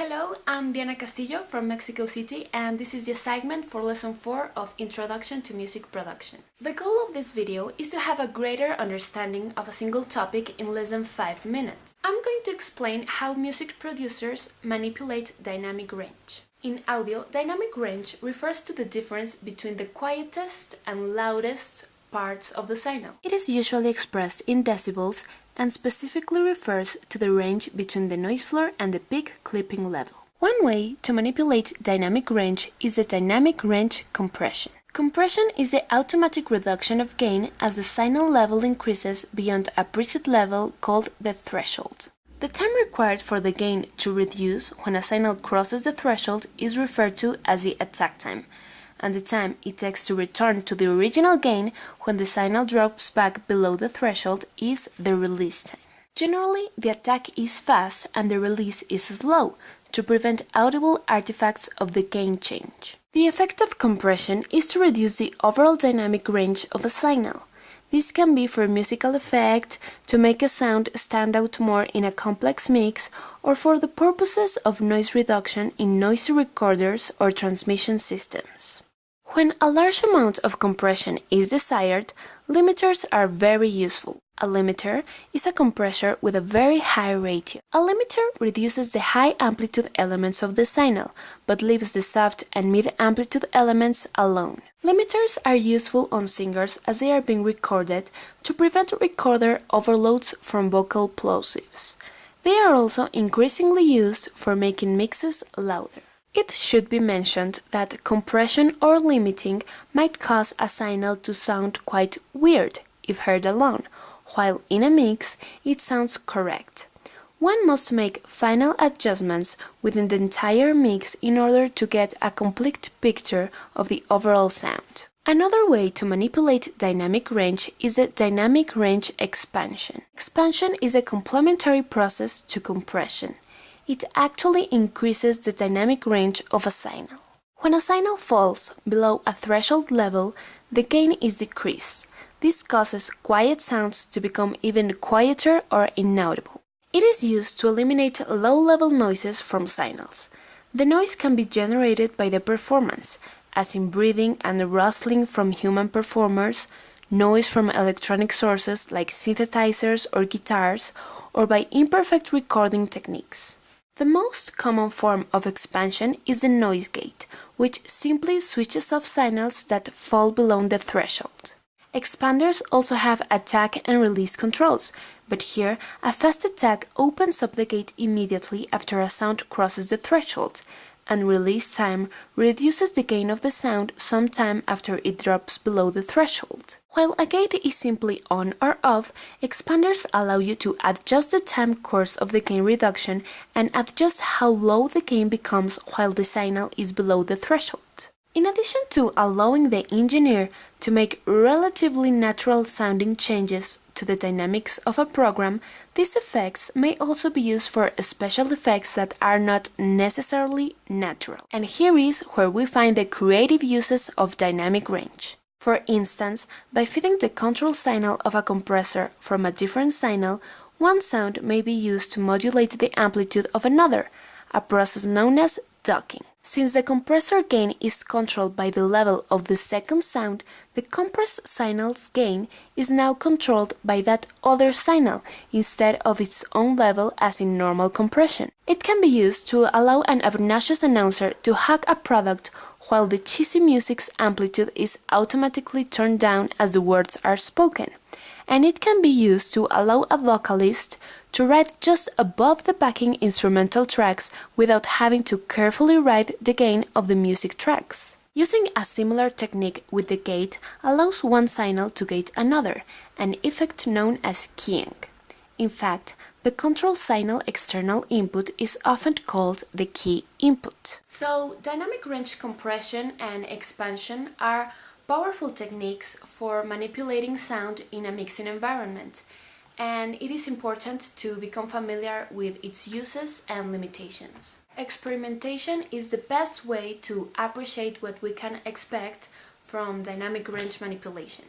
Hello, I'm Diana Castillo from Mexico City, and this is the assignment for Lesson 4 of Introduction to Music Production. The goal of this video is to have a greater understanding of a single topic in less than 5 minutes. I'm going to explain how music producers manipulate dynamic range. In audio, dynamic range refers to the difference between the quietest and loudest parts of the signal. It is usually expressed in decibels and specifically refers to the range between the noise floor and the peak clipping level. One way to manipulate dynamic range is the dynamic range compression. Compression is the automatic reduction of gain as the signal level increases beyond a preset level called the threshold. The time required for the gain to reduce when a signal crosses the threshold is referred to as the attack time, and the time it takes to return to the original gain when the signal drops back below the threshold is the release time. Generally, the attack is fast and the release is slow to prevent audible artifacts of the gain change. The effect of compression is to reduce the overall dynamic range of a signal. This can be for musical effect, to make a sound stand out more in a complex mix, or for the purposes of noise reduction in noisy recorders or transmission systems. When a large amount of compression is desired, limiters are very useful. A limiter is a compressor with a very high ratio. A limiter reduces the high amplitude elements of the signal, but leaves the soft and mid amplitude elements alone. Limiters are useful on singers as they are being recorded to prevent recorder overloads from vocal plosives. They are also increasingly used for making mixes louder. It should be mentioned that compression or limiting might cause a signal to sound quite weird if heard alone, while in a mix it sounds correct. One must make final adjustments within the entire mix in order to get a complete picture of the overall sound. Another way to manipulate dynamic range is the dynamic range expansion. Expansion is a complementary process to compression. It actually increases the dynamic range of a signal. When a signal falls below a threshold level, the gain is decreased. This causes quiet sounds to become even quieter or inaudible. It is used to eliminate low-level noises from signals. The noise can be generated by the performance, as in breathing and rustling from human performers, noise from electronic sources like synthesizers or guitars, or by imperfect recording techniques. The most common form of expansion is the noise gate, which simply switches off signals that fall below the threshold. Expanders also have attack and release controls, but here a fast attack opens up the gate immediately after a sound crosses the threshold, and release time reduces the gain of the sound sometime after it drops below the threshold. While a gate is simply on or off, expanders allow you to adjust the time course of the gain reduction and adjust how low the gain becomes while the signal is below the threshold. In addition to allowing the engineer to make relatively natural-sounding changes to the dynamics of a program, these effects may also be used for special effects that are not necessarily natural. And here is where we find the creative uses of dynamic range. For instance, by feeding the control signal of a compressor from a different signal, one sound may be used to modulate the amplitude of another, a process known as ducking. Since the compressor gain is controlled by the level of the second sound, the compressed signal's gain is now controlled by that other signal instead of its own level as in normal compression. It can be used to allow an obnoxious announcer to hack a product while the cheesy music's amplitude is automatically turned down as the words are spoken. And it can be used to allow a vocalist to write just above the backing instrumental tracks without having to carefully write the gain of the music tracks. Using a similar technique with the gate allows one signal to gate another, an effect known as keying. In fact, the control signal external input is often called the key input. So, dynamic range compression and expansion are powerful techniques for manipulating sound in a mixing environment, and it is important to become familiar with its uses and limitations. Experimentation is the best way to appreciate what we can expect from dynamic range manipulation.